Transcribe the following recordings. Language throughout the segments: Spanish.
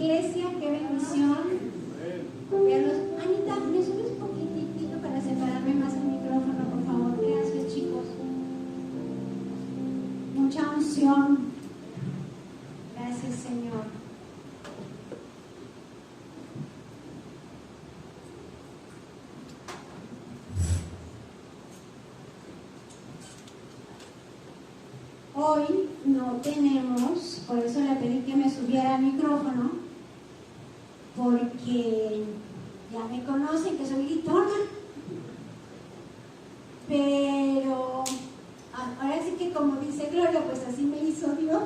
iglesia, qué bendición. Anita, ¿me subes un poquitito para separarme más el micrófono, por favor? Gracias, chicos. Mucha unción. Gracias, Señor. Hoy no tenemos, por eso le pedí que me subiera al micrófono, porque ya me conocen que soy gritona, pero ahora sí que como dice Gloria, pues así me hizo Dios.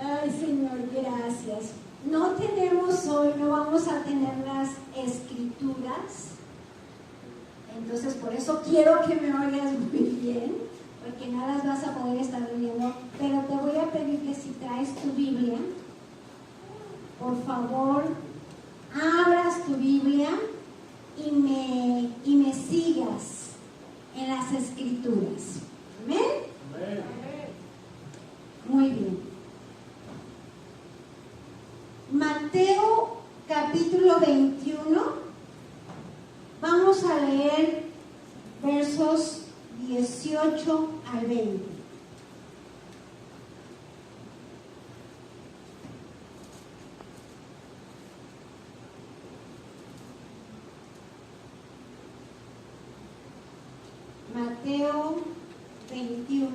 Ay, Señor, gracias. No tenemos hoy, no vamos a tener las escrituras. Entonces, por eso quiero que me oigas muy bien, porque no las vas a poder estar leyendo, pero te voy a pedir que si traes tu Biblia, por favor, abras tu Biblia y me sigas en las Escrituras. ¿Amén? Amén. Muy bien. Mateo capítulo 21. Vamos a leer versos 18 al 20. Mateo 21.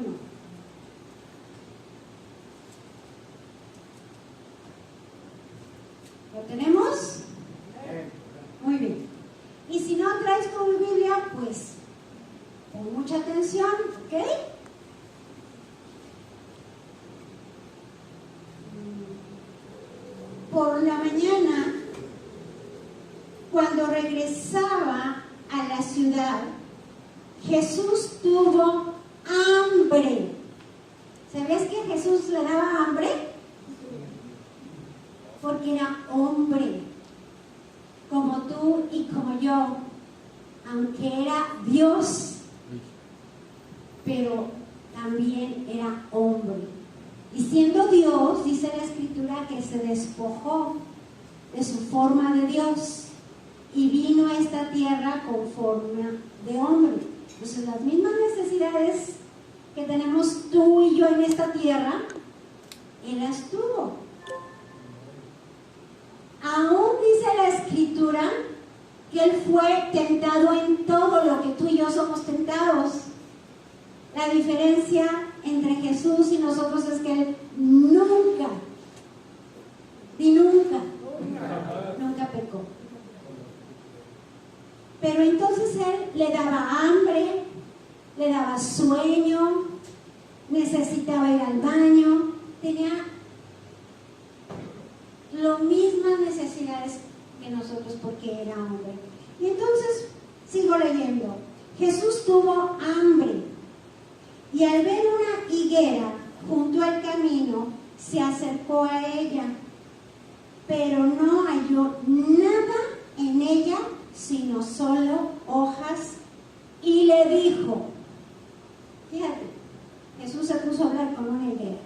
¿Lo tenemos? Muy bien. Y si no traes tu Biblia, pues pon mucha atención, ¿ok? Por la mañana, cuando regresaba a la ciudad, Jesús tuvo hambre. ¿Sabías que Jesús le daba hambre? Porque era hombre, como tú y como yo, aunque era Dios, pero también era hombre. Y siendo Dios, dice la Escritura que se despojó de su forma de Dios y vino a esta tierra con forma de hombre. Entonces las mismas necesidades que tenemos tú y yo en esta tierra, Él las tuvo. Aún dice la Escritura que Él fue tentado en todo lo que tú y yo somos tentados. La diferencia entre Jesús y nosotros es que Él nunca pecó. Pero entonces Él le daba hambre, le daba sueño, necesitaba ir al baño, tenía las mismas necesidades que nosotros porque era hombre. Y entonces sigo leyendo. Jesús tuvo hambre y al ver una higuera junto al camino se acercó a ella, pero no halló nada en ella sino solo hojas, y le dijo, fíjate, Jesús se puso a hablar con una higuera: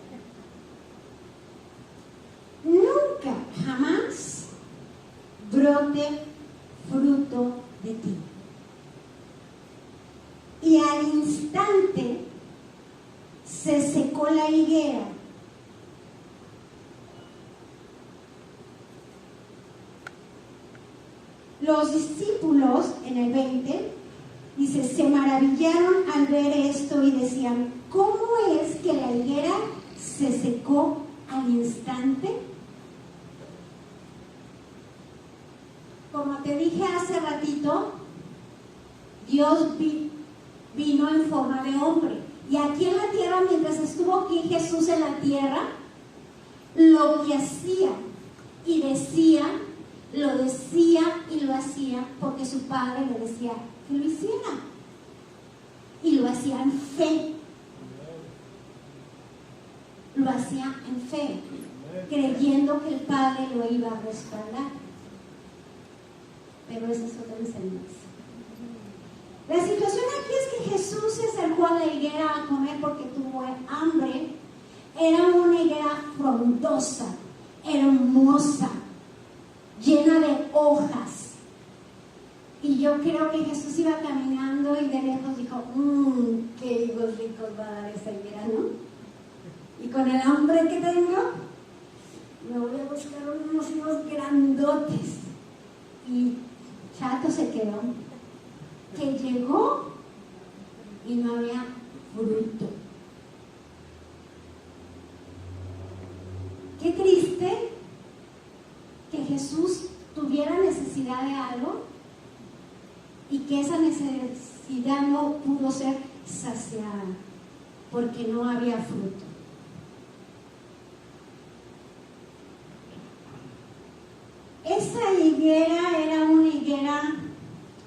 nunca, jamás brote fruto de ti. Y al instante se secó la higuera. Los discípulos, en el 20, dice, se maravillaron al ver esto y decían, ¿cómo es que la higuera se secó al instante? Como te dije hace ratito, Dios vino en forma de hombre. Y aquí en la tierra, mientras estuvo aquí Jesús en la tierra, lo que hacía y decía, lo decía y lo hacía porque su padre le decía que lo hiciera. Y lo hacía en fe. Lo hacía en fe, creyendo que el Padre lo iba a respaldar. Pero esa es otra enseñanza. La situación aquí es que Jesús se acercó a la higuera a comer porque tuvo hambre, Era una higuera frondosa, hermosa, llena de hojas. Y yo creo que Jesús iba caminando y de lejos dijo, qué higos ricos va a dar esa higuera, ¿no? Y con el hambre que tengo, me voy a buscar unos higos grandotes. Y chato se quedó, que llegó y no había fruto. Qué triste que Jesús tuviera necesidad de algo y que esa necesidad no pudo ser saciada porque no había fruto. Esa higuera era una higuera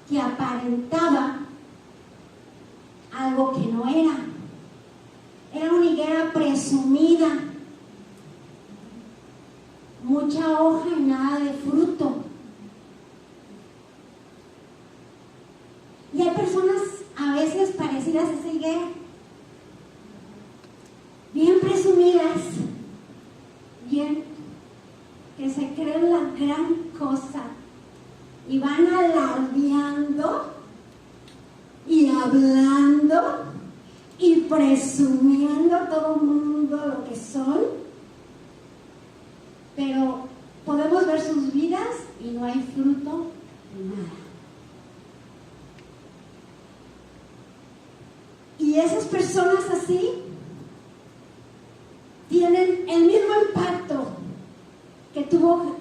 que aparentaba algo que no era. Era una higuera presumida, mucha hoja y nada de fruto. Y hay personas a veces parecidas a esa higuera, bien presumidas, bien que se creen la gran cosa y van alardeando y hablando y presumiendo a todo el mundo lo que son, pero podemos ver sus vidas y no hay fruto de nada. Y esas personas así tienen el mismo impacto que tuvo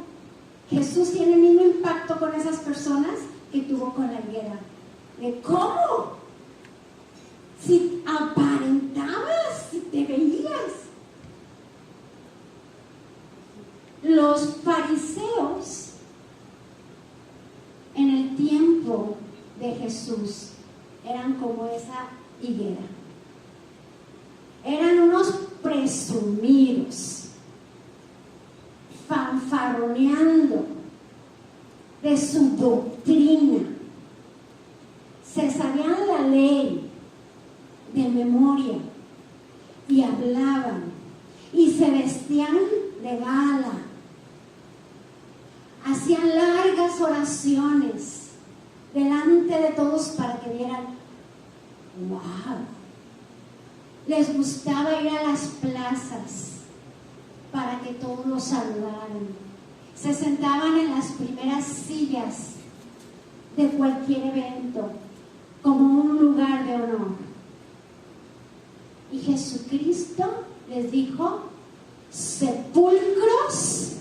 Jesús, tiene el mismo impacto con esas personas que tuvo con la higuera. ¿De cómo? Si aparentabas, si te veías. Los fariseos en el tiempo de Jesús eran como esa higuera. Eran unos presumidos, fanfarroneando de su doctrina. Se sabían la ley de memoria y hablaban y se vestían de gala. Hacían largas oraciones delante de todos para que vieran, wow. Les gustaba ir a las plazas para que todos los saludaran. Se sentaban en las primeras sillas de cualquier evento como un lugar de honor. Y Jesucristo les dijo, sepulcros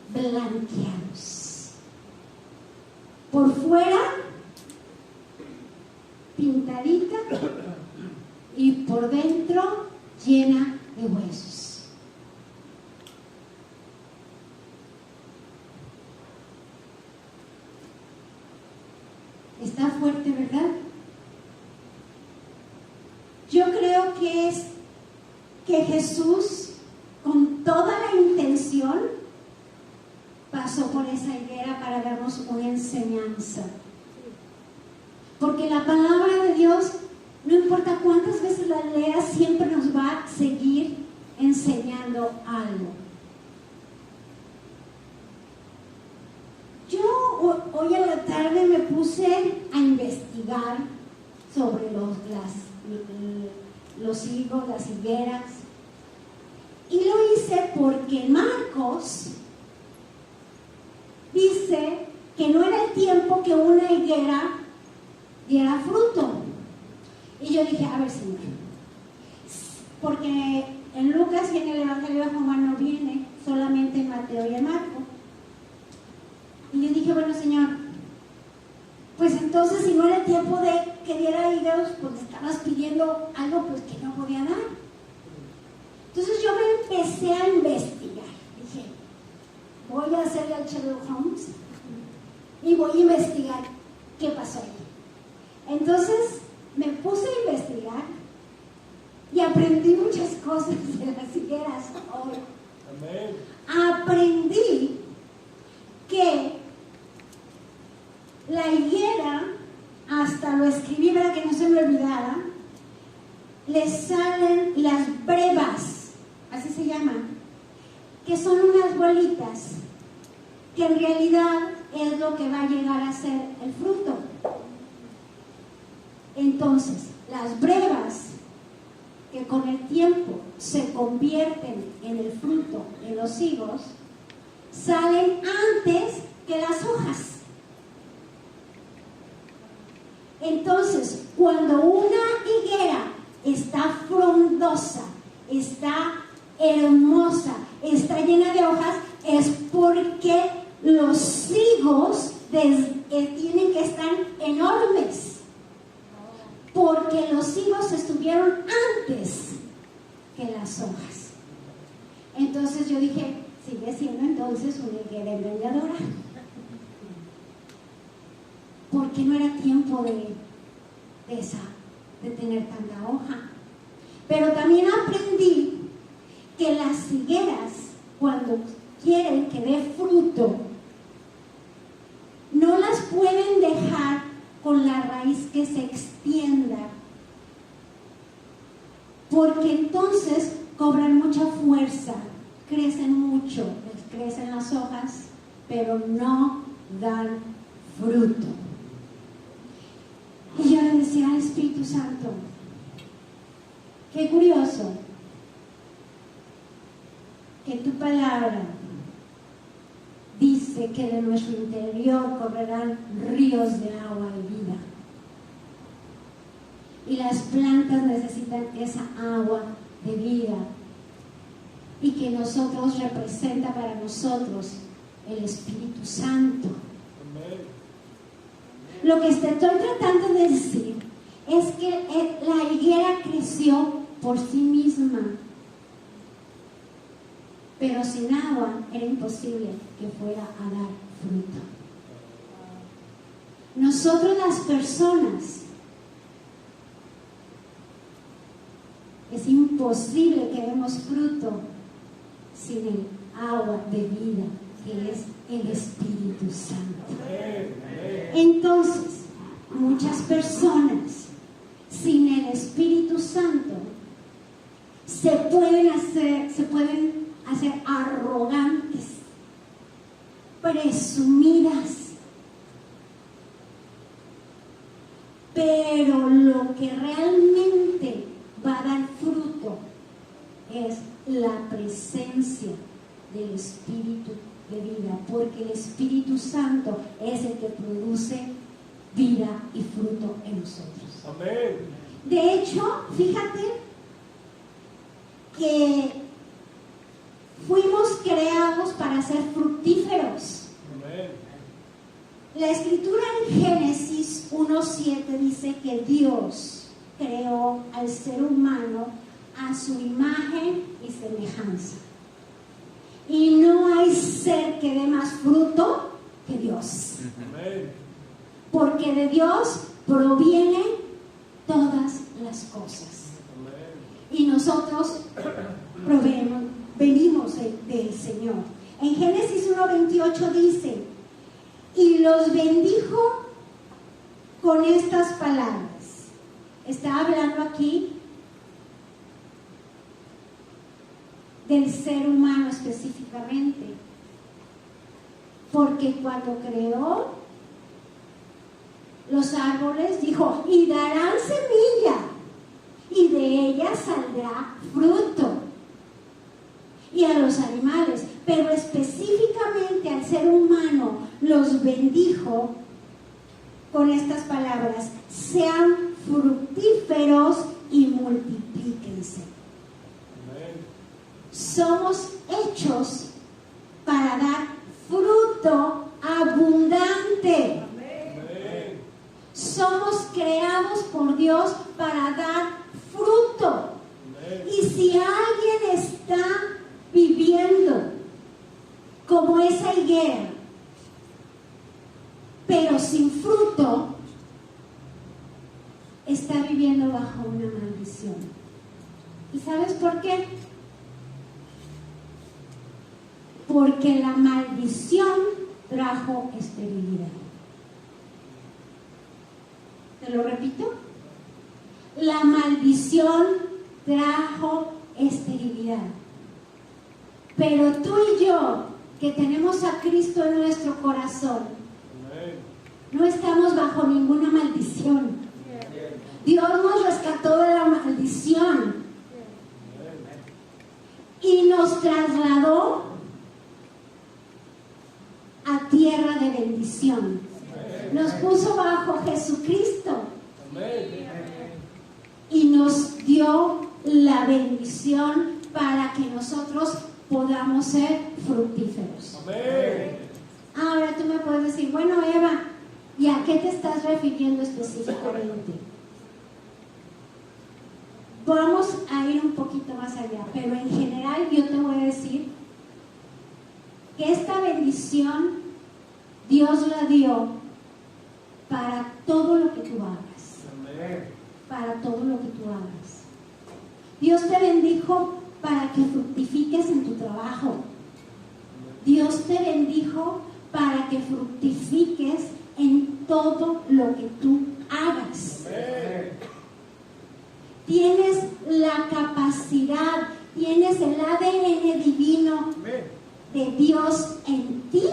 blanqueados, por fuera pintadita y por dentro llena de huesos. Está fuerte, ¿verdad? Yo creo que es que Jesús, con toda la intención, pasó por esa higuera para darnos una enseñanza. Porque la palabra de Dios, no importa cuántas veces la leas, siempre nos va a seguir enseñando algo. Yo hoy a la tarde me puse a investigar sobre los higos, las higueras, y lo hice porque Marcos dice que no era el tiempo que una higuera diera fruto. Y yo dije, a ver, Señor, porque en Lucas y en el Evangelio de Juan no viene, solamente en Mateo y en Marco. Y yo dije, bueno, Señor, pues entonces si no era el tiempo de que diera higos, pues estabas pidiendo algo pues que no podía dar. Entonces yo me empecé a investigar. Dije, voy a hacerle al Sherlock Holmes y voy a investigar qué pasó ahí. Entonces me puse a investigar y aprendí muchas cosas de las higueras hoy. Amén. Aprendí que la higuera, hasta lo escribí para que no se me olvidara, le salen las brevas. se llaman, que son unas bolitas, que en realidad es lo que va a llegar a ser el fruto. Entonces, las brevas, que con el tiempo se convierten en el fruto de los higos, salen antes que las hojas. Entonces, cuando una higuera está frondosa, está hermosa, está llena de hojas, es porque los higos tienen que estar enormes, porque los higos estuvieron antes que las hojas. Entonces yo dije, sigue siendo entonces una higuera engañadora, porque no era tiempo de tener tanta hoja. Pero también aprendí que las higueras, cuando quieren que dé fruto, no las pueden dejar con la raíz que se extienda, porque entonces cobran mucha fuerza, crecen mucho, les crecen las hojas, pero no dan fruto. Y yo le decía al Espíritu Santo, qué curioso que tu palabra dice que de nuestro interior correrán ríos de agua de vida. Y las plantas necesitan esa agua de vida. Y que nosotros representa para nosotros el Espíritu Santo. Amén. Lo que estoy tratando de decir es que la higuera creció por sí misma, pero sin agua era imposible que fuera a dar fruto. Nosotros las personas, es imposible que demos fruto sin el agua de vida, que es el Espíritu Santo. Entonces, muchas personas sin el Espíritu Santo se pueden hacer arrogantes, presumidas, pero lo que realmente va a dar fruto es la presencia del Espíritu de vida, porque el Espíritu Santo es el que produce vida y fruto en nosotros. Amén. De hecho, fíjate que fuimos creados para ser fructíferos. Amén. La escritura en Génesis 1:7 dice que Dios creó al ser humano a su imagen y semejanza. Y no hay ser que dé más fruto que Dios. Amén. Porque de Dios provienen todas las cosas. Amén. Y nosotros venimos del Señor. En Génesis 1:28 dice, y los bendijo con estas palabras. Está hablando aquí del ser humano específicamente, porque cuando creó los árboles dijo, y darán semilla, y de ella saldrá fruto, y a los animales, pero específicamente al ser humano los bendijo con estas palabras, sean fructíferos y multiplíquense. Somos hechos para dar fruto abundante. Amén. Somos creados por Dios para dar fruto. Amén. Y si alguien está viviendo como esa higuera, pero sin fruto, está viviendo bajo una maldición. ¿Y sabes por qué? Porque la maldición trajo esterilidad. ¿Te lo repito? La maldición trajo esterilidad. Pero tú y yo, que tenemos a Cristo en nuestro corazón, no estamos bajo ninguna maldición. Dios nos rescató de la maldición y nos trasladó a tierra de bendición. Nos puso bajo Jesucristo y nos dio la bendición para que nosotros podamos ser fructíferos. Ahora tú me puedes decir, bueno, Eva, ¿y a qué te estás refiriendo específicamente? Vamos a ir un poquito más allá, pero en general yo te voy a decir que esta bendición Dios la dio para todo lo que tú hagas. Para todo lo que tú hagas. Dios te bendijo para que fructifiques en tu trabajo. Dios te bendijo para que fructifiques en todo lo que tú hagas. Tienes la capacidad, tienes el ADN divino de Dios en ti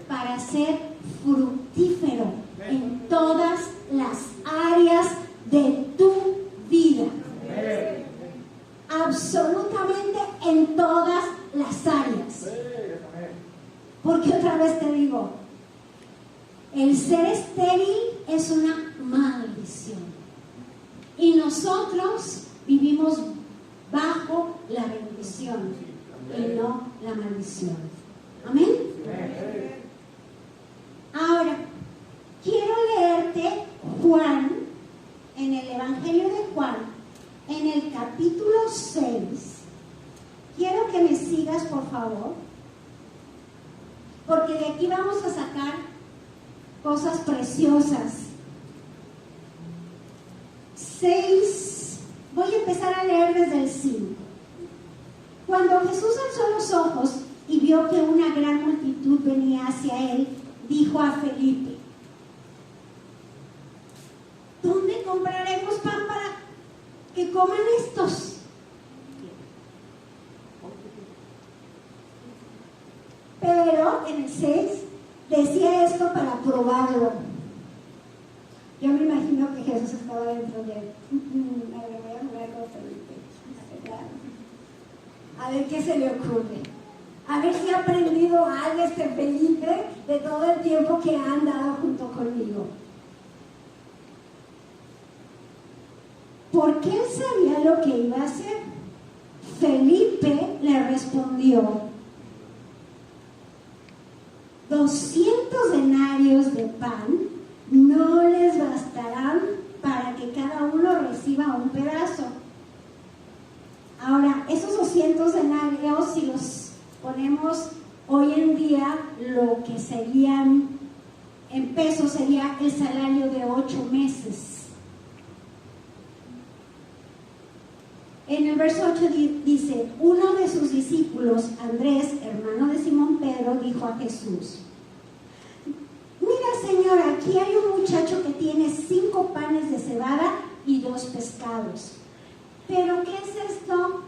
para ser fructífero en todas las áreas de tu vida. Absolutamente en todas las áreas. Porque otra vez te digo, el ser estéril es una maldición. Y nosotros vivimos bajo la bendición y no la maldición. Amén. Ahora, quiero leerte Juan, en el Evangelio de Juan, en el capítulo 6. Quiero que me sigas, por favor, porque de aquí vamos a sacar cosas preciosas. 6, voy a empezar a leer desde el 5. Cuando Jesús alzó los ojos y vio que una gran multitud venía hacia él, dijo a Felipe: ¿dónde compraremos pan para que coman estos? Pero en el 6 decía esto para probarlo. Yo me imagino que Jesús estaba dentro de él. Voy a jugar con Felipe. A ver qué se le ocurre. A ver si ha aprendido algo este Felipe de todo el tiempo que ha andado junto conmigo. Porque él sabía lo que iba a hacer. Felipe le respondió: 200 denarios de pan no les bastarán para que cada uno reciba un pedazo. Ahora, esos 200 denarios, si los ponemos hoy en día, lo que serían en pesos, sería el salario de 8 meses. En el verso 8 dice: uno de sus discípulos, Andrés, hermano de Simón Pedro, dijo a Jesús: mira, Señor, aquí hay un muchacho que tiene 5 panes de cebada y 2 pescados. ¿Pero qué es esto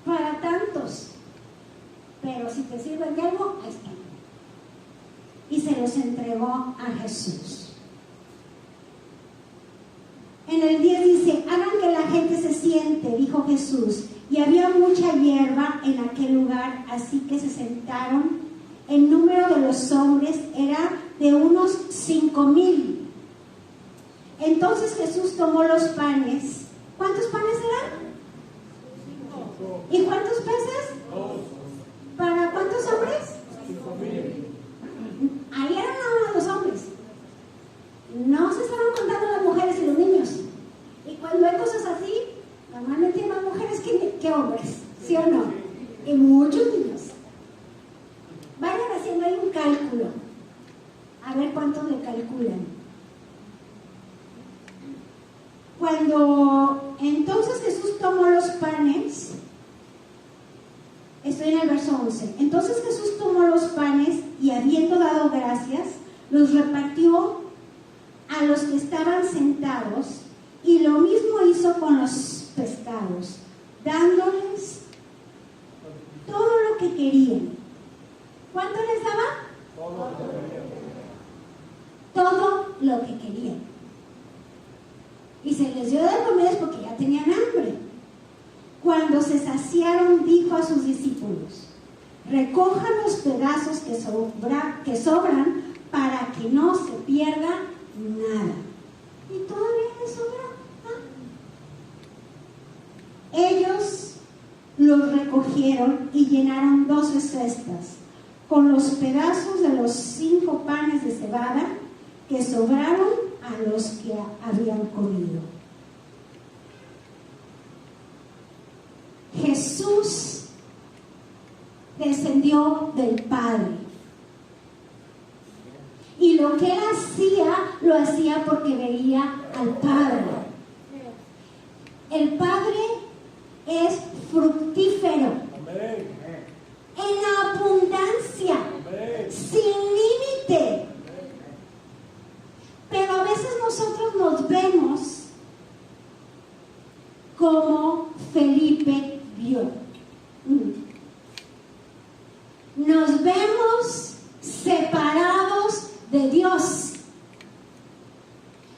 para tantos? Pero si te sirven de algo, ahí está. Y se los entregó a Jesús. En el 10 dice: hagan que la gente se siente, dijo Jesús. Y había mucha hierba en aquel lugar, así que se sentaron. El número de los hombres era de unos 5,000. Entonces Jesús tomó los panes. ¿Cuántos panes eran? 5. ¿Y cuántos peces? 2. ¿Para cuántos hombres? 5,000. Ahí eran nada más los hombres. No se estaban contando las mujeres y los niños. Y cuando hay cosas así, normalmente hay más mujeres que hombres, ¿sí o no? Y muchos niños. Vayan haciendo ahí un cálculo. A ver cuántos le calculan. Cuando entonces Jesús tomó los panes, estoy en el verso 11. Entonces Jesús tomó los panes y, habiendo dado gracias, los repartió a los que estaban sentados, y lo mismo hizo con los pescados, dándoles Todo lo que querían. ¿Cuánto les daba? Todo lo que querían. Y se les dio de comer porque ya tenían hambre. Cuando se saciaron, dijo a sus discípulos: recojan los pedazos que sobran para que no se pierda nada. Y todavía les sobra. Ellos los recogieron y llenaron 12 cestas con los pedazos de los 5 panes de cebada que sobraron a los que habían comido. Jesús descendió del Padre. Y lo que él hacía, lo hacía porque veía al Padre. El Padre es fructífero. Amén. En la abundancia. Amén. Sin límite. Pero a veces nosotros nos vemos como Felipe vio. Nos vemos separados de Dios.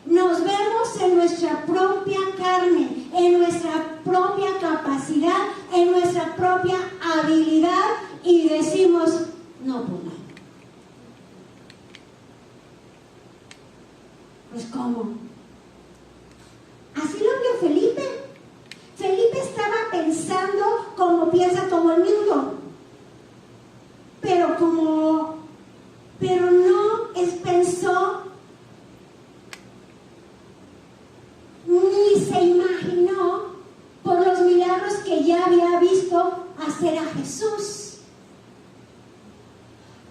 Nos vemos en nuestra propia carne, en nuestra propia capacidad, en nuestra propia habilidad y decimos, no puedo. Pues ¿cómo? Así lo vio Felipe. Felipe estaba pensando como piensa todo el mundo. Pero no pensó ni se imaginó por los milagros que ya había visto hacer a Jesús.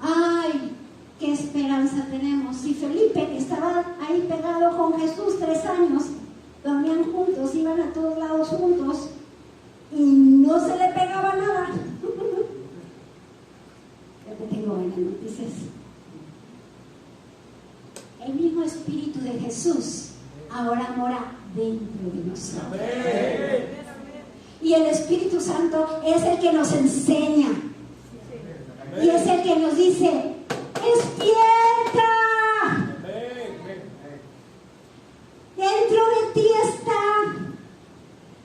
Ay, qué esperanza tenemos. Si Felipe, que estaba ahí pegado con Jesús 3 años, dormían juntos, iban a todos lados juntos y no se le pegaba nada. Yo te tengo buenas noticias. El mismo Espíritu de Jesús ahora mora dentro de nosotros. Amén. Y el Espíritu Santo es el que nos enseña. Y es el que nos dice, ¡despierta! Dentro de ti está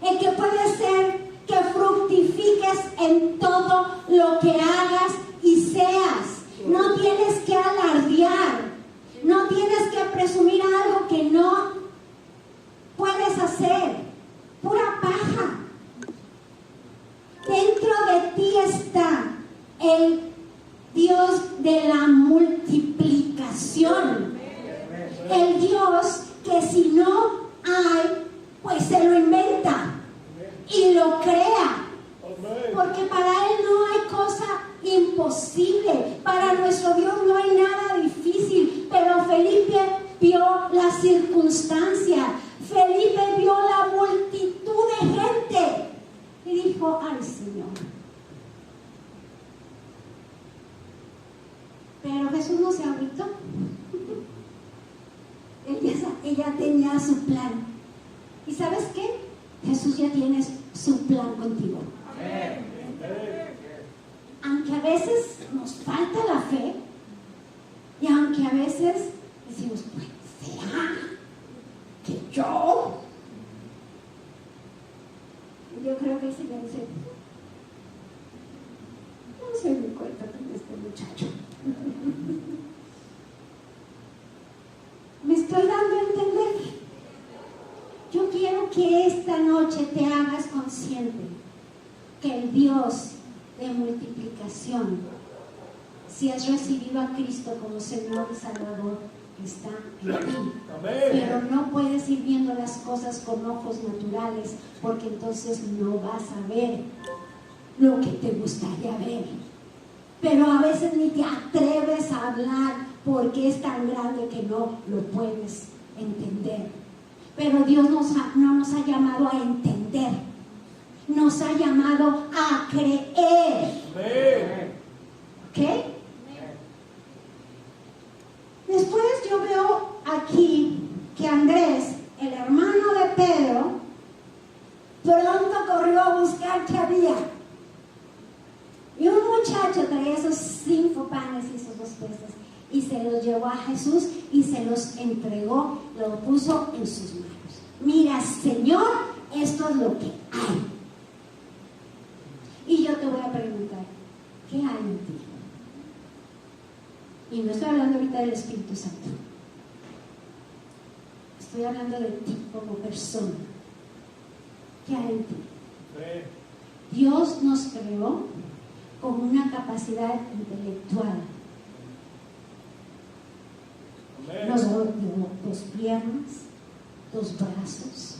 el que puede hacer que fructifiques en todo lo que hagas y seas. No tienes que alardear, no tienes que presumir algo que no puedes hacer. Pura paja. Dentro de ti está el Dios de la multiplicación. El Dios que si no hay, pues se lo inventa y lo crea. Porque para Él no hay cosa imposible. Para nuestro Dios no hay nada difícil. Pero Felipe vio la circunstancia. Felipe vio la multitud de gente. Y dijo, ay Señor. Pero Jesús no se agüitó. Ella tenía su plan. ¿Y sabes qué? Jesús ya tiene su plan contigo. Aunque a veces nos falta la fe, y aunque a veces decimos, pues, ¿será que yo? Yo creo que el Señor dice, no se me cuenta con este muchacho. Me estoy dando a entender. Yo quiero que esta noche te hagas consciente que el Dios de multiplicación, si has recibido a Cristo como Señor y Salvador, está en ti. Amén. Pero no puedes ir viendo las cosas con ojos naturales, porque entonces no vas a ver lo que te gustaría ver. Pero a veces ni te atreves a hablar porque es tan grande que no lo puedes entender. Pero Dios no nos ha llamado a entender, nos ha llamado a creer. ¿Ok? Después yo veo aquí que Andrés, el hermano de Pedro, pronto corrió a buscar qué había. muchacho traía esos 5 panes y esos 2 peces y se los llevó a Jesús y se los entregó, lo puso en sus manos. Mira, Señor, esto es lo que hay. Y yo te voy a preguntar, ¿qué hay en ti? Y no estoy hablando ahorita del Espíritu Santo. Estoy hablando de ti como persona. ¿Qué hay en ti? Dios nos creó con una capacidad intelectual. Nos dio 2 piernas, 2 brazos.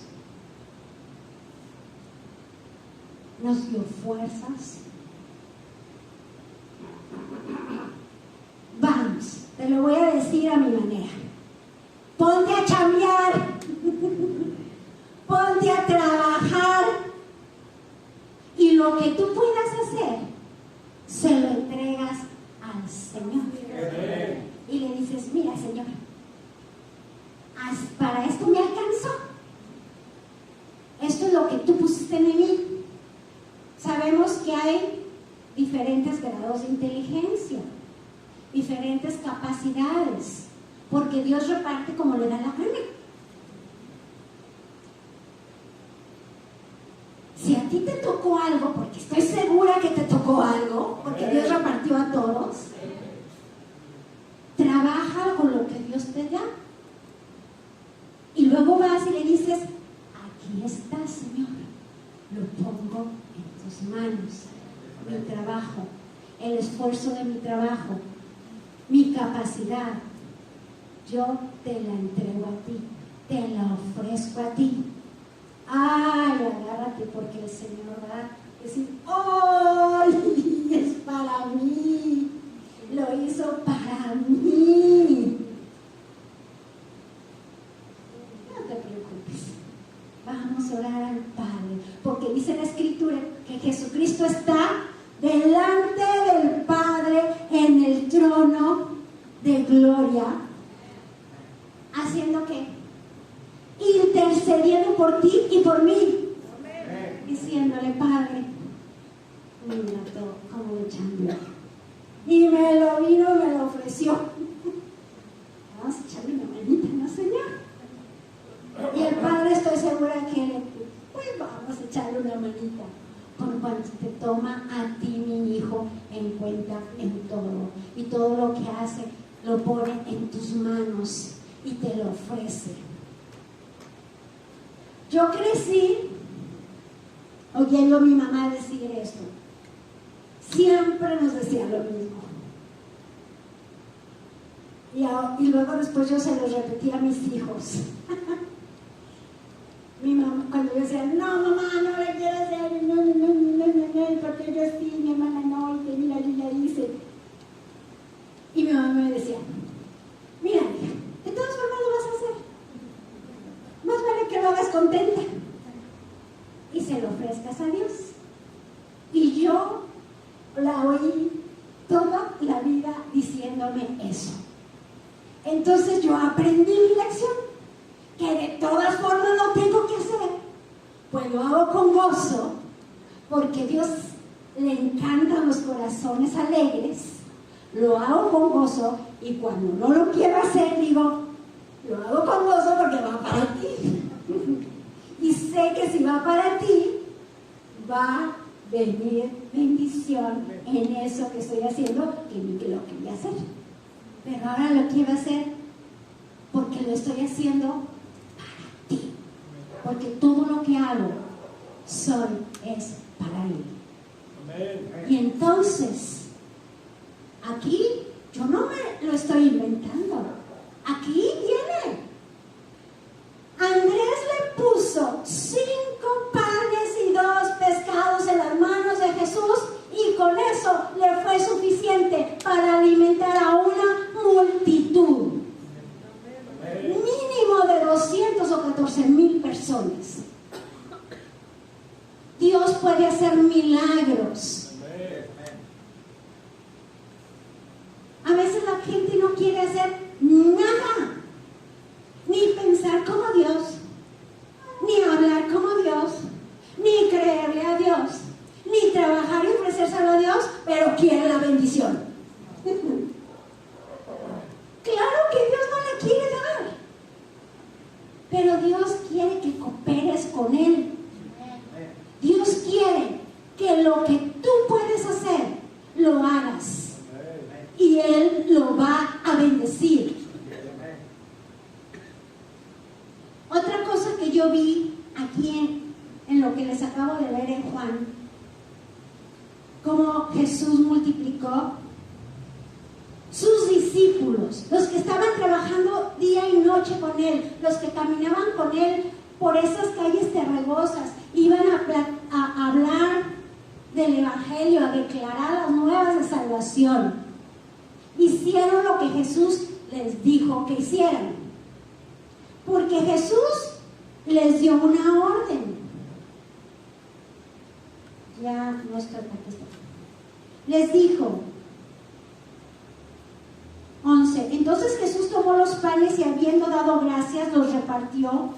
Nos dio fuerzas. Vamos, te lo voy a decir a mi manera. Ponte a chambear. Ponte a trabajar. Y lo que tú puedas hacer, se lo entregas al Señor. Y le dices, mira, Señor, para esto me alcanzó. Esto es lo que tú pusiste en mí. Sabemos que hay diferentes grados de inteligencia, diferentes capacidades, porque Dios reparte como le da la gana. Si a ti te tocó algo, porque estoy segura que te tocó algo, porque Dios repartió a todos, trabaja con lo que Dios te da. Y luego vas y le dices, aquí está, Señor, lo pongo en tus manos. Mi trabajo, el esfuerzo de mi trabajo, mi capacidad, yo te la entrego a ti, te la ofrezco a ti. Ay, agárrate, porque el Señor va a decir, ¡ay! Es para mí, lo hizo para mí. No te preocupes, vamos a orar al Padre, porque dice la Escritura que Jesucristo está delante del Padre en el trono de gloria, ¿haciendo qué? Intercediendo por ti y por mí. Amén. Diciéndole, Padre, mira todo como de chambeó. Y me lo vino, me lo ofreció. Vamos a echarle una manita, ¿no, Señor? Y el Padre, estoy segura que pues vamos a echarle una manita. Por cuanto te toma a ti, mi hijo, en cuenta en todo. Y todo lo que hace, lo pone en tus manos y te lo ofrece. Yo crecí oyendo a mi mamá decir esto. Siempre nos decía lo mismo. Y luego después yo se lo repetí a mis hijos. Mi mamá, cuando yo decía, no, mamá, no le quiero hacer, no, porque yo sí, mi hermana no, y que mira, yo ya hice. Y mi mamá me decía, mira, hija, de todas formas lo vas a hacer. Más vale que lo hagas contenta y se lo ofrezcas a Dios. Y yo la oí toda la vida diciéndome eso. Entonces yo aprendí mi lección, que de todas formas lo tengo que hacer, pues lo hago con gozo, porque a Dios le encantan los corazones alegres. Lo hago con gozo, y cuando no lo quiero hacer, digo, lo hago con gozo porque va para ti. Y sé que si va para ti, va a venir bendición en eso que estoy haciendo, que ni que lo quería hacer. Pero ahora lo quiero hacer porque lo estoy haciendo para ti. Porque todo lo que hago es para Él. Y entonces, aquí yo no me lo estoy inventando. Aquí viene. Andrés le puso 5 panes y 2 pescados en las manos de Jesús, y con eso le fue suficiente para alimentar a una multitud. Mínimo de 200 o 14,000 personas. Dios puede hacer milagros. A veces la gente no quiere hacer nada, ni pensar como Dios, ni hablar como Dios, ni creerle a Dios, ni trabajar y ofrecérselo a Dios, pero quiere la bendición. Claro que Dios no la quiere dar, pero Dios quiere que cooperes con Él. Dios quiere que lo que tú puedes hacer, lo hagas. Y Él lo va a bendecir. Otra cosa que yo vi aquí en lo que les acabo de leer en Juan, cómo Jesús multiplicó sus discípulos, los que estaban trabajando día y noche con Él, los que caminaban con Él por esas calles terregosas, iban a hablar del Evangelio, a declarar las nuevas de salvación. Hicieron lo que Jesús les dijo que hicieran, porque Jesús les dio una orden. Ya no estoy aquí. Les dijo, 11. Entonces Jesús tomó los panes y habiendo dado gracias, los repartió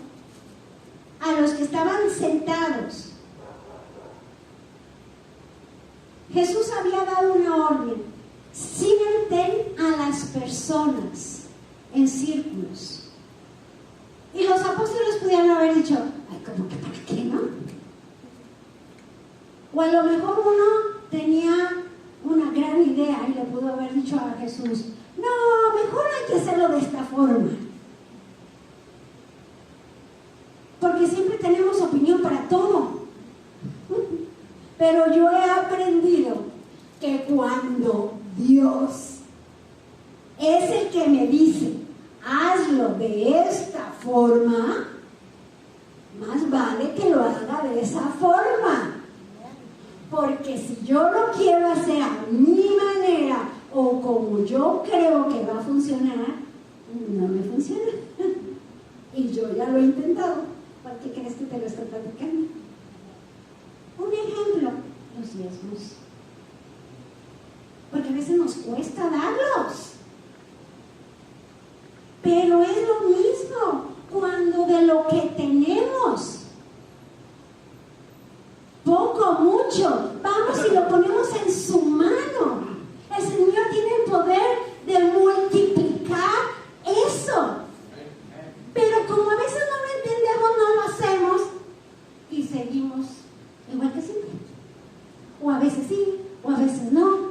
a los que estaban sentados. Jesús había dado una orden: sienten a las personas en círculos. Y los apóstoles pudieron haber dicho, ay, ¿cómo que para qué, no? O a lo mejor uno tenía una gran idea y le pudo haber dicho a Jesús, no, mejor hay que hacerlo de esta forma. Porque siempre tenemos opinión para todo. Pero yo he aprendido que cuando Dios es el que me dice, hazlo de esta forma, más vale que lo haga de esa forma. Porque si yo lo quiero hacer a mi manera o como yo creo que va a funcionar, no me funciona. Y yo ya lo he intentado. ¿Por qué crees que te lo estoy platicando? Un ejemplo, los diezmos. Porque a veces nos cuesta darlos. Pero es lo mismo cuando de lo que tenemos, poco, mucho, vamos y lo ponemos en su mano. El Señor tiene el poder de multiplicar eso. Pero como a veces no lo entendemos, no lo hacemos y seguimos igual que siempre. O a veces sí, o a veces no.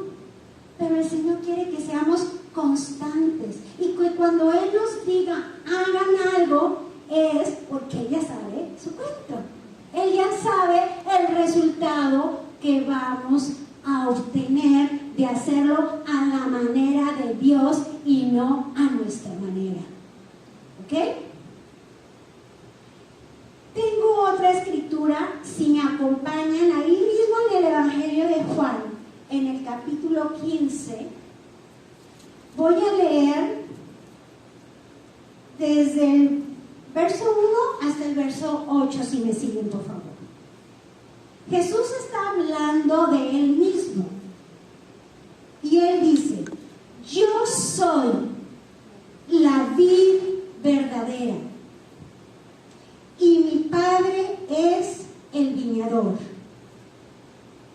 Pero el Señor quiere que seamos constantes y que cuando Él nos diga hagan algo es porque Él ya sabe su cuento. Él ya sabe el resultado que vamos a obtener de hacerlo a la manera de Dios y no a nuestra manera. ¿Ok? Tengo otra escritura, si me acompañan, ahí mismo en el Evangelio de Juan, en el capítulo 15, voy a leer desde el verso 1 hasta el verso 8, si me siguen, por favor. Jesús está hablando de Él mismo. Y Él dice, yo soy la vid verdadera. Y mi Padre es el viñador.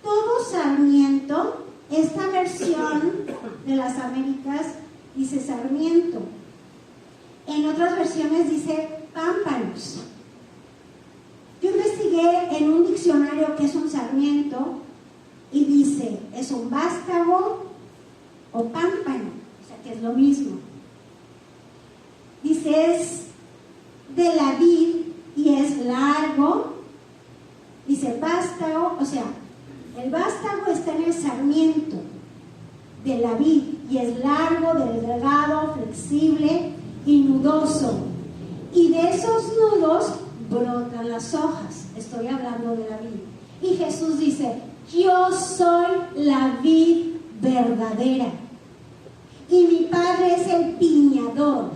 Todo sarmiento, esta versión de las Américas dice sarmiento. En otras versiones dice pámpanos. Yo investigué en un diccionario qué es un sarmiento y dice, es un vástago o pámpano, o sea que es lo mismo. Dice, es de la vid y es largo. Dice vástago, o sea, el vástago está en el sarmiento de la vid y es largo, delgado, flexible y nudoso. Y de esos nudos brotan las hojas. Estoy hablando de la vid. Y Jesús dice, yo soy la vid verdadera. Y mi Padre es el viñador.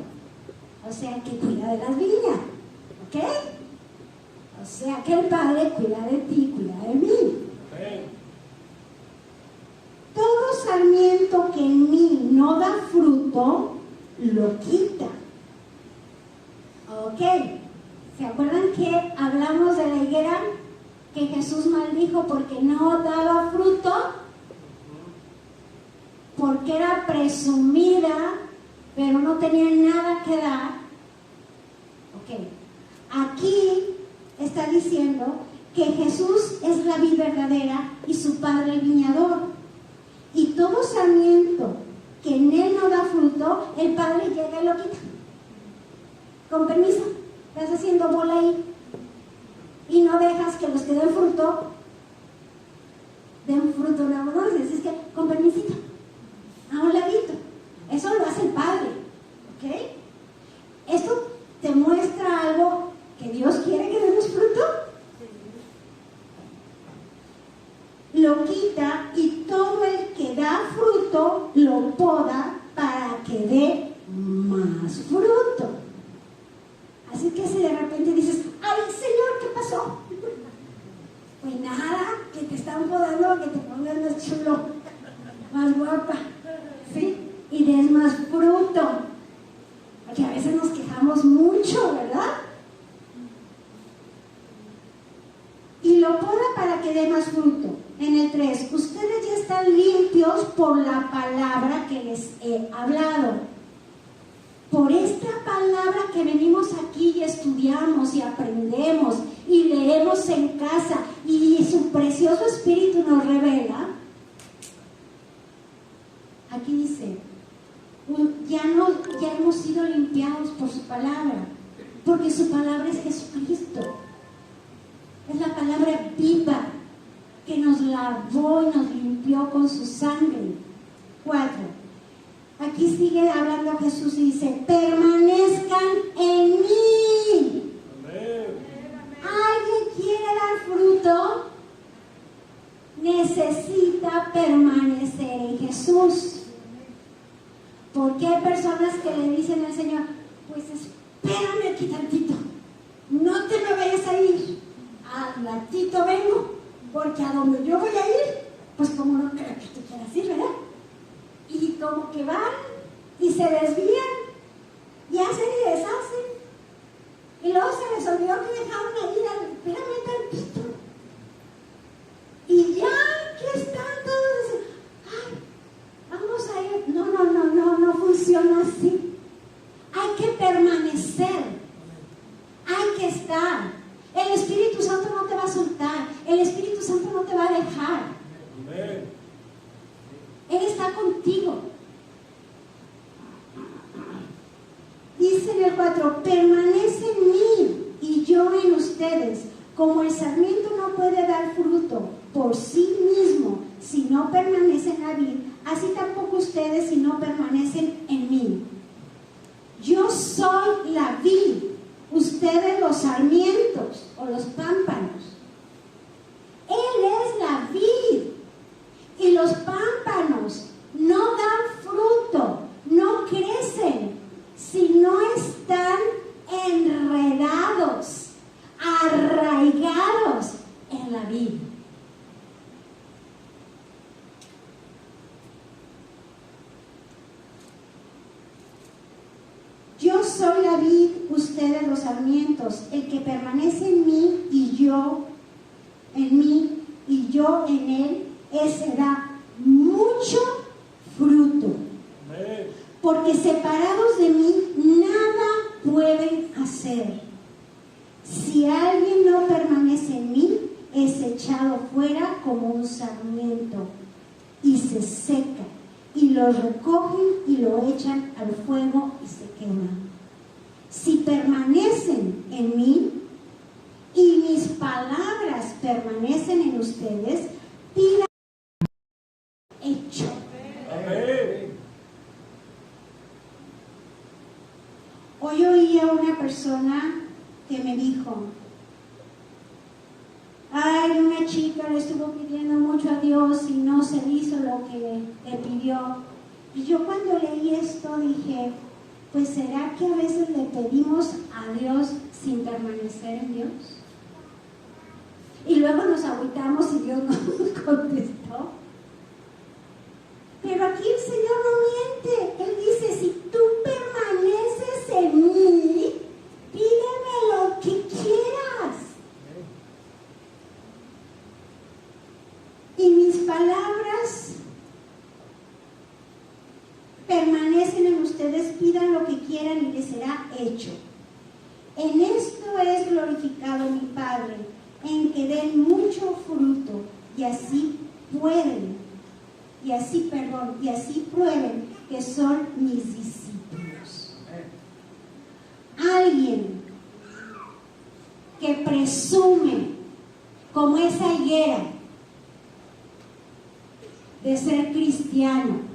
O sea, que cuida de las viñas. ¿Ok? O sea, que el Padre cuida de ti, cuida de mí. Todo sarmiento que en mí no da fruto, lo quita. Ok. ¿Se acuerdan que hablamos de la higuera que Jesús maldijo porque no daba fruto? porque era presumida, pero no tenía nada que dar. Ok, aquí está diciendo que Jesús es la vid verdadera y su Padre el viñador. Y todo sarmiento que en él no da fruto, el Padre llega y lo quita. Con permiso, estás haciendo bola ahí. Y no dejas que los que den fruto en abundancia. Así es que, con permisito, a un ladito. Eso lo hace el Padre. ¿Ok? Esto te muestra algo que Dios quiere que demos fruto. Lo quita y todo el que da fruto lo poda para que dé más fruto. Así que si de repente dices, ¡ay, Señor, qué pasó! Pues nada, que te están podando, que te pongas más chulo, más guapa, ¿sí? Y des más fruto. Porque a veces nos quejamos mucho, ¿verdad? Y lo poda para que dé más fruto. En el 3, ustedes ya están limpios por la palabra que les he hablado. Por esta palabra que venimos aquí y estudiamos y aprendemos y leemos en casa y su precioso Espíritu nos revela. Aquí dice, ya hemos sido limpiados por su palabra, porque su palabra es Jesucristo. Es la palabra viva que nos lavó y nos limpió con su sangre. 4. Aquí sigue hablando Jesús y dice, permanezcan en mí. Amén. ¿Alguien quiere dar fruto? Necesita permanecer en Jesús. Porque hay personas que le dicen al Señor, pues espérame aquí tantito, no te me vayas a ir, al ratito vengo, porque a donde yo voy a ir, pues como no creo que tú quieras ir, ¿verdad? Y como que van y se desvían y hacen y deshacen, y luego se les olvidó que dejaron ahí, espérame tantito, y ya que están todos, ay, vamos a ir, no funciona así. Hay que permanecer, hay que estar. El Espíritu Santo no te va a soltar, el Espíritu Santo no te va a dejar. Amén. Él está contigo. Dice en el 4, permanece en mí y yo en ustedes. Como el sarmiento no puede dar fruto por sí mismo si no permanece en la vid, así tampoco ustedes si no permanecen en mí. Yo soy la vid, ustedes los sarmientos o los pámpanos. Él es la vid y los pámpanos no dan fruto, no crecen si no están enredados, arraigados en la vid. Yo soy la vid, ustedes los sarmientos. El que permanece en mí y yo en él, ese da mucho fruto. Amén. Porque separados de mí nada pueden hacer. Si alguien no permanece en mí, es echado fuera como un sarmiento y se seca, y lo recogen y lo echan al fuego y se quema. Si permanecen en mí y mis palabras permanecen en ustedes, pidan hecho. Amén. Hoy oí a una persona que me dijo, ay, una chica le estuvo pidiendo mucho a Dios y no se hizo lo que le pidió. Y yo cuando leí esto dije, pues ¿será que a veces le pedimos a Dios sin permanecer en Dios? Y luego nos agüitamos y Dios no nos contestó. Pero aquí el Señor no miente. Él dice, si tú permaneces en mí, pídeme lo que quieras. Y mis palabras ustedes pidan lo que quieran y les será hecho. En esto es glorificado mi Padre, en que den mucho fruto y así prueben que son mis discípulos. Alguien que presume como esa higuera de ser cristiano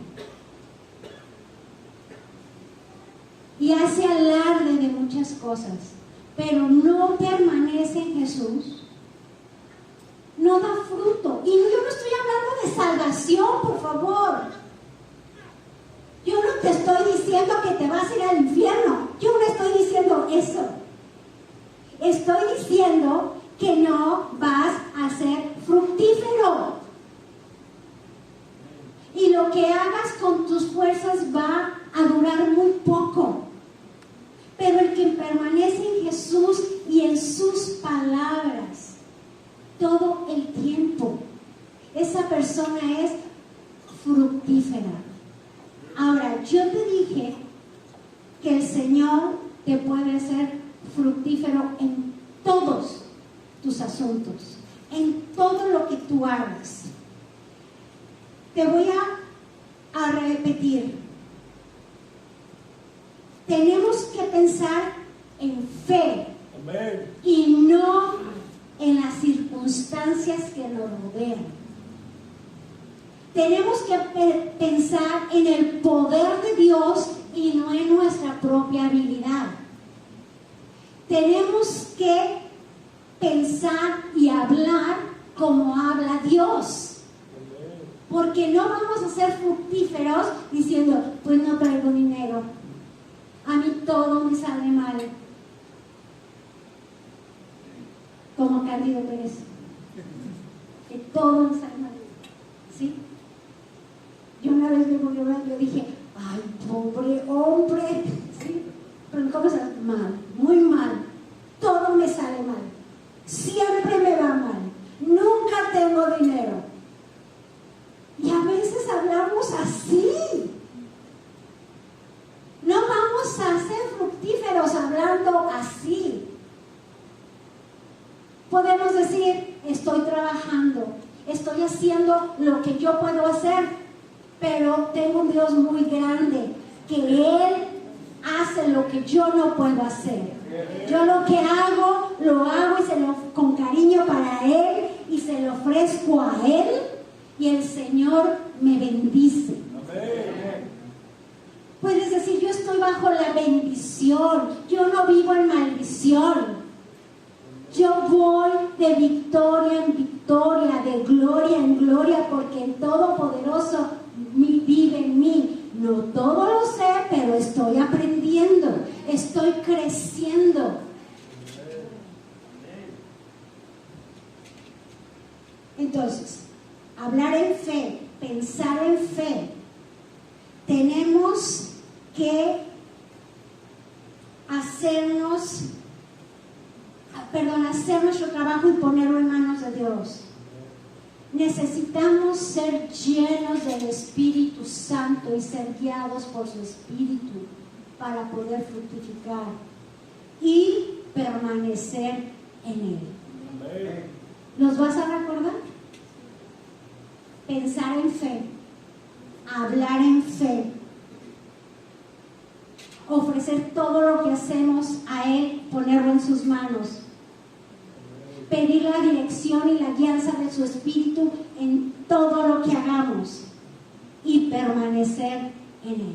y hace alarde de muchas cosas, pero no permanece en Jesús, no da fruto. Y yo no estoy hablando de salvación, por favor. Yo no te estoy diciendo que te vas a ir al infierno. Yo no estoy diciendo eso. Estoy diciendo que no vas a ser fructífero. Y lo que hagas con tus fuerzas va a durar muy poco. Pero el que permanece en Jesús y en sus palabras todo el tiempo, esa persona es fructífera. Ahora, yo te dije que el Señor te puede hacer fructífero en todos tus asuntos, en todo lo que tú hagas. Te voy a repetir. Tenemos que pensar en fe. Amén. Y no en las circunstancias que nos rodean. Tenemos que pensar en el poder de Dios y no en nuestra propia habilidad. Tenemos que pensar y hablar como habla Dios. Porque no vamos a ser fructíferos diciendo, pues no traigo dinero, a mí todo me sale mal. Como Cándido Pérez, que todo me sale mal, ¿sí? Yo una vez yo dije, ay, pobre hombre, ¿sí? Pero ¿cómo se sale? Mal, muy mal, todo me sale mal, siempre me va mal, nunca tengo dinero. Y a veces hablamos así. No vamos a ser fructíferos hablando así. Podemos decir, estoy trabajando, estoy haciendo lo que yo puedo hacer, pero tengo un Dios muy grande, que Él hace lo que yo no puedo hacer. Yo lo que hago, lo hago con cariño para Él y se lo ofrezco a Él y el Señor me bendice. Amén. Puedes decir, yo estoy bajo la bendición, yo no vivo en maldición. Yo voy de victoria en victoria, de gloria en gloria, porque el Todopoderoso vive en mí. No todo lo sé, pero estoy aprendiendo, estoy creciendo. Entonces, hablar en fe, pensar en fe, tenemos que hacer nuestro trabajo y ponerlo en manos de Dios. Necesitamos ser llenos del Espíritu Santo y ser guiados por su Espíritu para poder fructificar y permanecer en Él. Amén. ¿Los vas a recordar? Pensar en fe, hablar en fe, ofrecer todo lo que hacemos a Él, ponerlo en sus manos, pedir la dirección y la guianza de su Espíritu en todo lo que hagamos y permanecer en Él.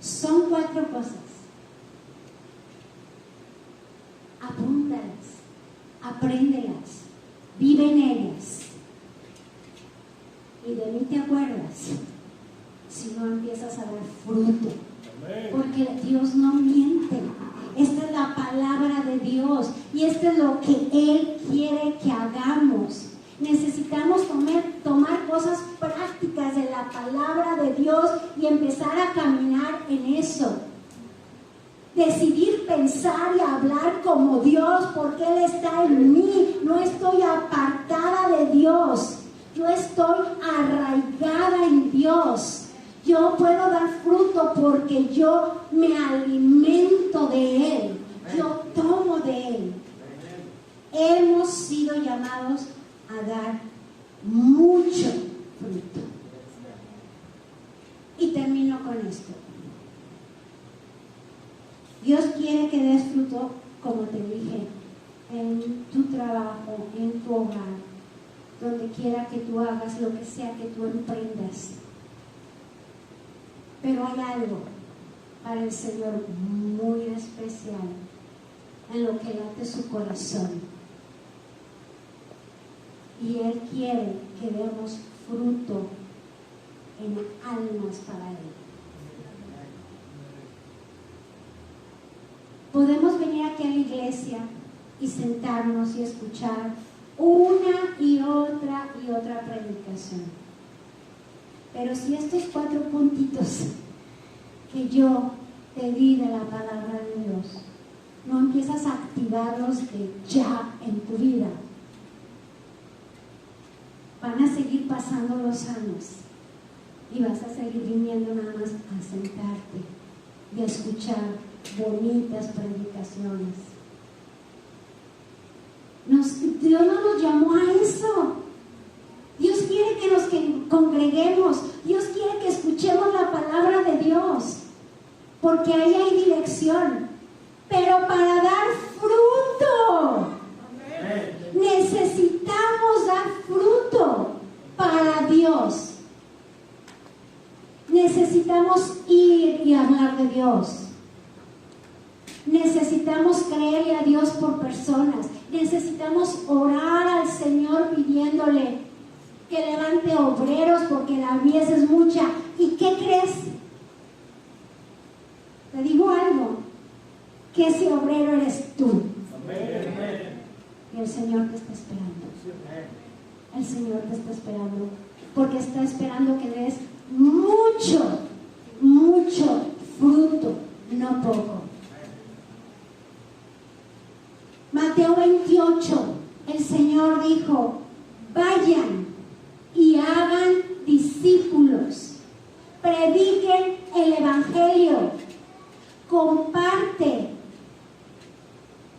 Son 4 cosas. Apúntalas, apréndelas, vive en ellas. Y de mí te acuerdas si no empiezas a dar fruto. Porque Dios no miente. Esta es la palabra de Dios y esto es lo que Él quiere que hagamos. Necesitamos tomar cosas prácticas de la palabra de Dios y empezar a caminar en eso. Decidir pensar y hablar como Dios, porque Él está en mí. No estoy apartada de Dios. Yo estoy arraigada en Dios. Yo puedo dar fruto porque yo me alimento de Él. Yo tomo de Él. Hemos sido llamados a dar mucho fruto. Y termino con esto. Dios quiere que des fruto, como te dije, en tu trabajo, en tu hogar, donde quiera que tú hagas lo que sea que tú emprendas. Pero hay algo para el Señor muy especial en lo que late su corazón. Y Él quiere que demos fruto en almas para Él. Podemos venir aquí a la iglesia y sentarnos y escuchar una y otra predicación. Pero si estos 4 puntitos que yo te di de la palabra de Dios, no empiezas a activarlos de ya en tu vida, van a seguir pasando los años y vas a seguir viniendo nada más a sentarte y a escuchar bonitas predicaciones. Dios no nos llamó a eso. Dios quiere que nos congreguemos. Dios quiere que escuchemos la palabra de Dios, porque ahí hay dirección. Pero para dar fruto, necesitamos dar fruto para Dios. Necesitamos ir y hablar de Dios. Necesitamos creerle a Dios por personas. Necesitamos orar al Señor pidiéndole que levante obreros porque la mies es mucha. ¿Y qué crees? Te digo algo, que ese obrero eres tú. Y el Señor te está esperando. El Señor te está esperando porque está esperando que des mucho fruto, no poco. Mateo 28, el Señor dijo: vayan y hagan discípulos, prediquen el Evangelio, comparte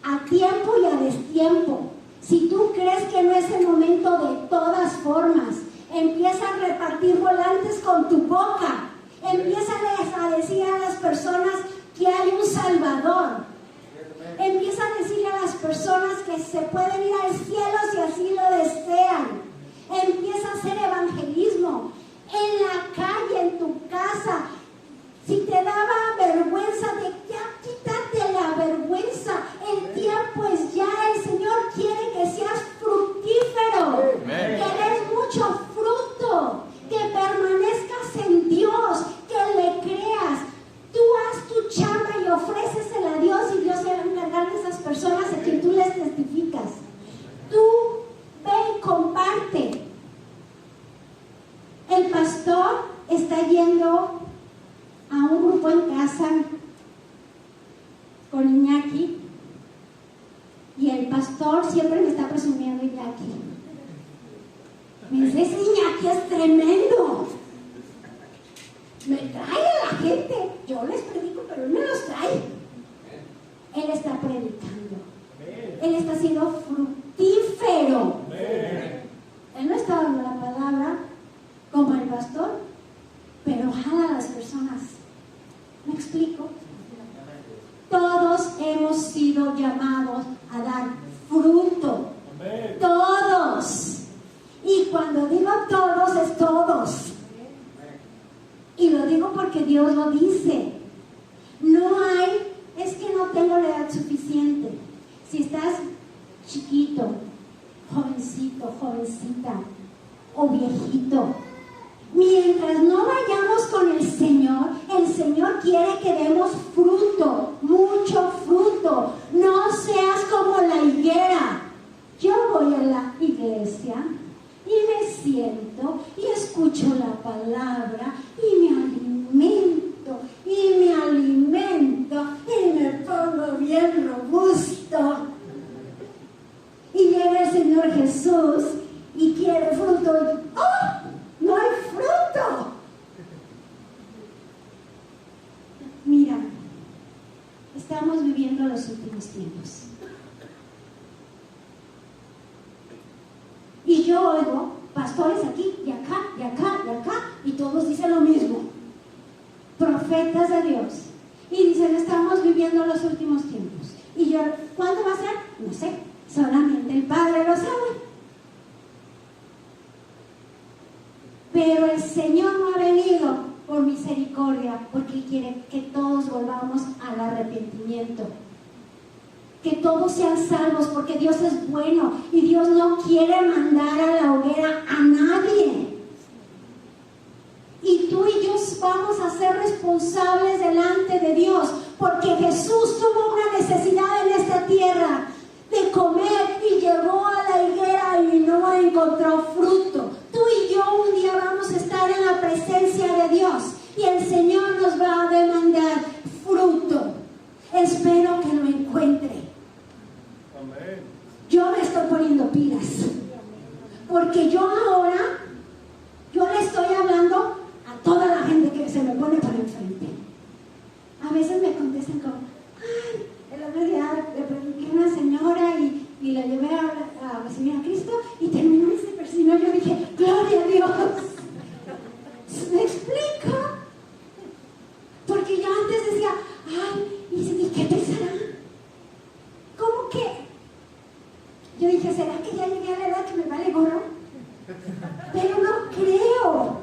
a tiempo y a destiempo. Si tú crees que no es el momento, de todas formas, empieza a repartir volantes con tu boca, empieza a decir a las personas que hay un Salvador. Empieza a decirle a las personas que se pueden ir al cielo si así lo desean. Empieza a hacer evangelismo en la calle, en tu casa. Si te daba vergüenza, ya quítate la vergüenza. El tiempo es ya. El Señor quiere que seas fructífero, que des mucho fruto, que permanezcas en Dios, que le creas. Tú haz tu chamba y ofrécesela a Dios, y Dios se va a encargar de esas personas a quien tú les testificas. Tú ve y comparte. El pastor está yendo a un grupo en casa con Iñaki, y el pastor siempre me está presumiendo Iñaki. Me dice: ese Iñaki es tremendo. Me trae a la gente, yo les predico, pero él me los trae. Él está predicando. Él está siendo fructífero. Él no está dando la palabra como el pastor, pero jala a las personas. ¿Me explico? Todos hemos sido llamados a dar fruto. Todos. Y cuando digo todos, es todos. Y lo digo porque Dios lo dice. No hay, es que no tengo la edad suficiente. Si estás chiquito, jovencito, jovencita o viejito, mientras no vayamos con el Señor quiere que demos fruto, mucho fruto. No seas como la higuera. Yo voy a la iglesia y me siento y escucho la palabra y me alimento y me pongo bien robusto. Y llega el Señor Jesús y quiere fruto y ¡oh! ¡No hay fruto! viviendo los últimos tiempos. Y yo oigo pastores aquí y acá y acá y acá y todos dicen lo mismo. Profetas de Dios. Y dicen, estamos viviendo los últimos tiempos. Y yo, ¿cuándo va a ser? No sé, solamente el Padre lo sabe. Pero el Señor no ha venido por misericordia, porque Él quiere que todos volvamos al arrepentimiento. Que todos sean salvos, porque Dios es bueno y Dios no quiere mandar a la hoguera a nadie. Y tú y yo vamos a ser responsables delante de Dios, porque Jesús tuvo una necesidad en esta tierra de comer y llegó a la higuera y no encontró fruto. Tú y yo un día vamos a estar en la presencia de Dios y el Señor nos va a demandar fruto. Espero que lo encuentre. Amén. Yo me estoy poniendo pilas, porque yo ahora, yo le estoy hablando a toda la gente que se me pone por enfrente. A veces me contestan como, ay, el otro día le prediqué a una señora y la llevé a recibir a Cristo y terminó y se persinó. Yo dije, gloria a Dios. ¿Me explico? Porque yo antes decía, ay, ¿y qué pensará? ¿Cómo que? Yo dije, ¿será que ya llegué a la edad que me vale gorro? Pero no creo.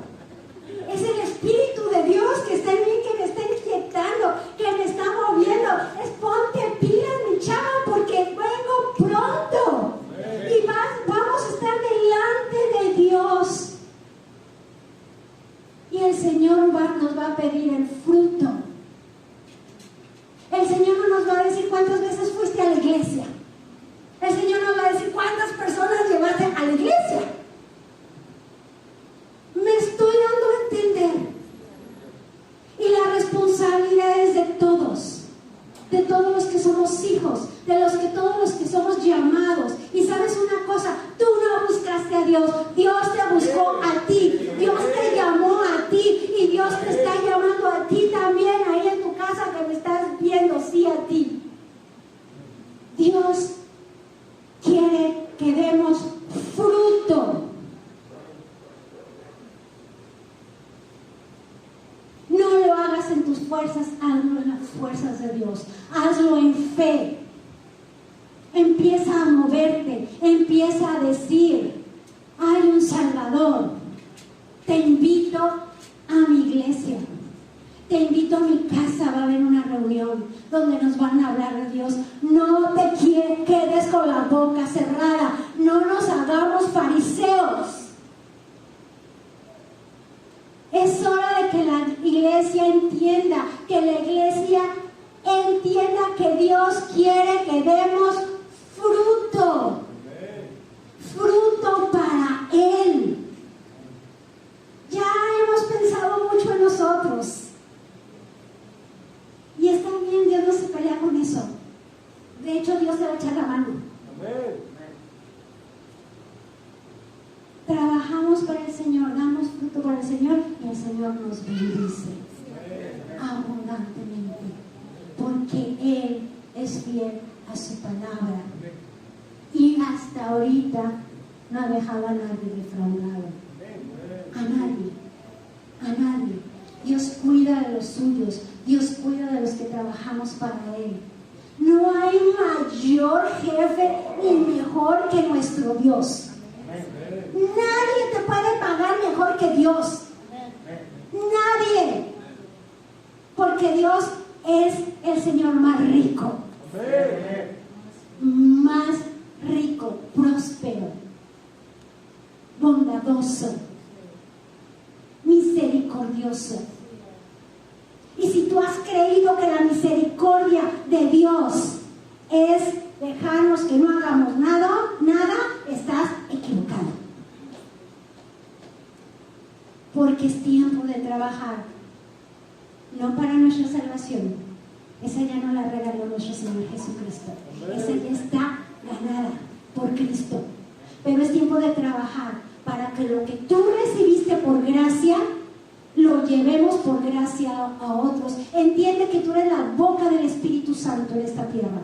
Es el Espíritu de Dios que está en mí, que me está inyectando, que me está moviendo. Es ponte pilas, mi chava, porque vengo pronto. Y vamos a estar delante de Dios. Y el Señor nos va a pedir el fruto. El Señor no nos va a decir cuántas veces fuiste a la iglesia. El Señor nos va a decir cuántas personas llevaste a la iglesia. Me estoy dando a entender. Y la responsabilidad es de todos los que somos hijos, todos los que somos llamados. Y sabes una cosa, tú no buscaste a Dios, Dios te buscó a ti, Dios te llamó a ti y Dios te está llamando a ti también ahí en tu casa que me estás viendo, sí a ti. Dios quiere que demos fruto. No lo hagas en tus fuerzas, hazlo en las fuerzas de Dios. Hazlo en fe. Empieza a moverte, empieza a decir, hay un Salvador. Te invito a mi iglesia. Te invito a mi casa, va a haber una reunión donde nos van a hablar de Dios. No te quedes con la boca cerrada. No nos hagamos fariseos. Es hora de que la iglesia entienda, que la iglesia entienda que Dios quiere que demos fruto. Fruto para Él. Ya hemos pensado mucho en nosotros. Y está bien, Dios no se pelea con eso. De hecho, Dios te va a echar la mano. Amén. Trabajamos para el Señor, damos fruto para el Señor y el Señor nos bendice abundantemente, porque Él es fiel a su palabra y hasta ahorita no ha dejado a nadie defraudado. A nadie. Dios cuida de los suyos, Dios cuida de los que trabajamos para Él. No hay mayor jefe ni mejor que nuestro Dios. Nadie te puede pagar mejor que Dios. Nadie. Porque Dios es el Señor más rico. Más rico, próspero, bondadoso, misericordioso. Y si tú has creído que la misericordia de Dios es dejarnos que no hagamos nada, estás equivocado. Porque es tiempo de trabajar, no para nuestra salvación. Esa ya no la regaló nuestro Señor Jesucristo. Esa ya está ganada por Cristo. Pero es tiempo de trabajar para que lo que tú recibiste por gracia lo lleves llevemos por gracia a otros. Entiende que tú eres la boca del Espíritu Santo en esta tierra.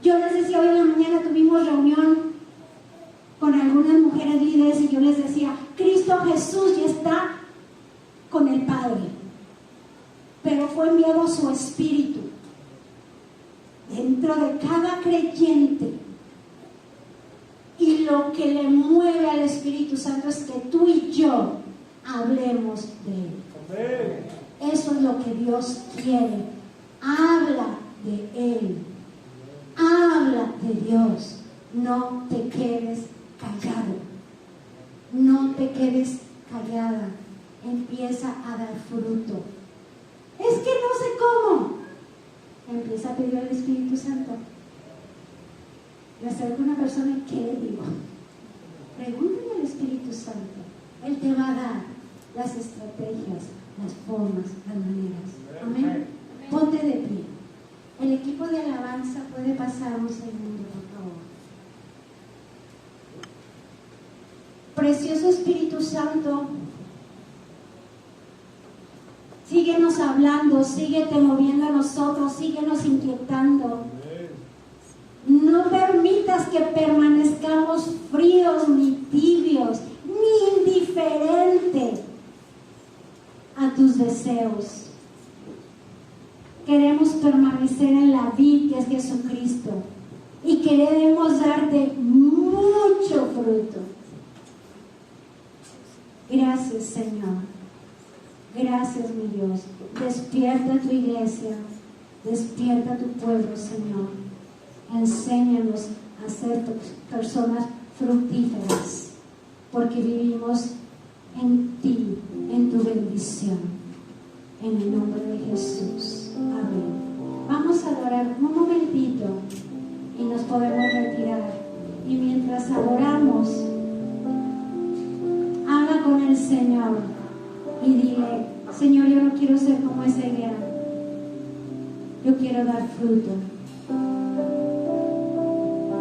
Yo les decía, hoy en la mañana tuvimos reunión con algunas mujeres líderes y yo les decía, Cristo Jesús ya está con el Padre, pero fue enviado su Espíritu dentro de cada creyente. Y lo que le mueve al Espíritu Santo es que tú y yo hablemos de Él. Amén. Eso es lo que Dios quiere. Habla de Él. Habla de Dios. No te quedes callado. No te quedes callada. Empieza a dar fruto. Es que no sé cómo. Empieza a pedir al Espíritu Santo. Le acerco a una persona y ¿qué le digo? Pregúntale al Espíritu Santo. Él te va a dar las estrategias, las formas, las maneras. Amén. Ponte de pie. El equipo de alabanza puede pasar un segundo, por favor. Precioso Espíritu Santo, síguenos hablando, síguete moviendo a nosotros, síguenos inquietando. No permitas que permanezcamos fríos, ni tibios, ni indiferentes a tus deseos. Queremos permanecer en la vid que es Jesucristo y queremos darte mucho fruto. Gracias, Señor. Gracias, mi Dios. Despierta tu iglesia, despierta tu pueblo, Señor. Enséñanos a ser personas fructíferas, porque vivimos en ti, en tu bendición. En el nombre de Jesús. Amén. Vamos a adorar un momentito y nos podemos retirar. Y mientras adoramos, habla con el Señor y dile, Señor, yo no quiero ser como esa higuera. Yo quiero dar fruto.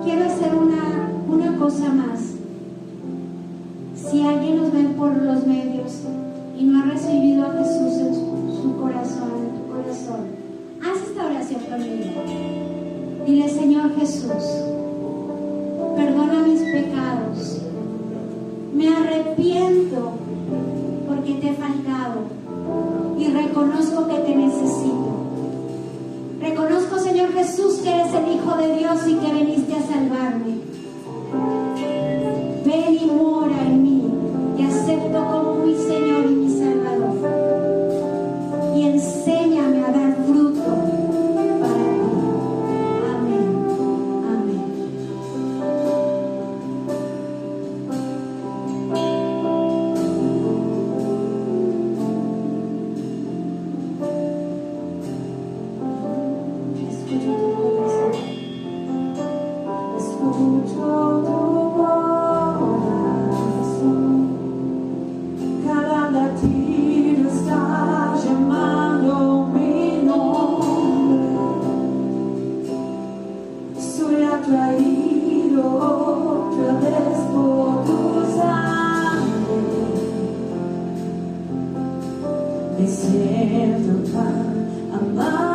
Quiero hacer una cosa más. Si alguien nos ve por los medios y no ha recibido a Jesús en su corazón, en tu corazón, haz esta oración conmigo. Dile, Señor Jesús, perdona mis pecados. Me arrepiento porque te he faltado y reconozco que te necesito. Reconozco, Señor Jesús, que eres el Hijo de Dios y que viniste a salvarme. Ven y mora en mí. Te acepto como mi Señor y mi Salvador. Y enséñame a dar fruto para ti. Amén. Amén. Me siento tan amado.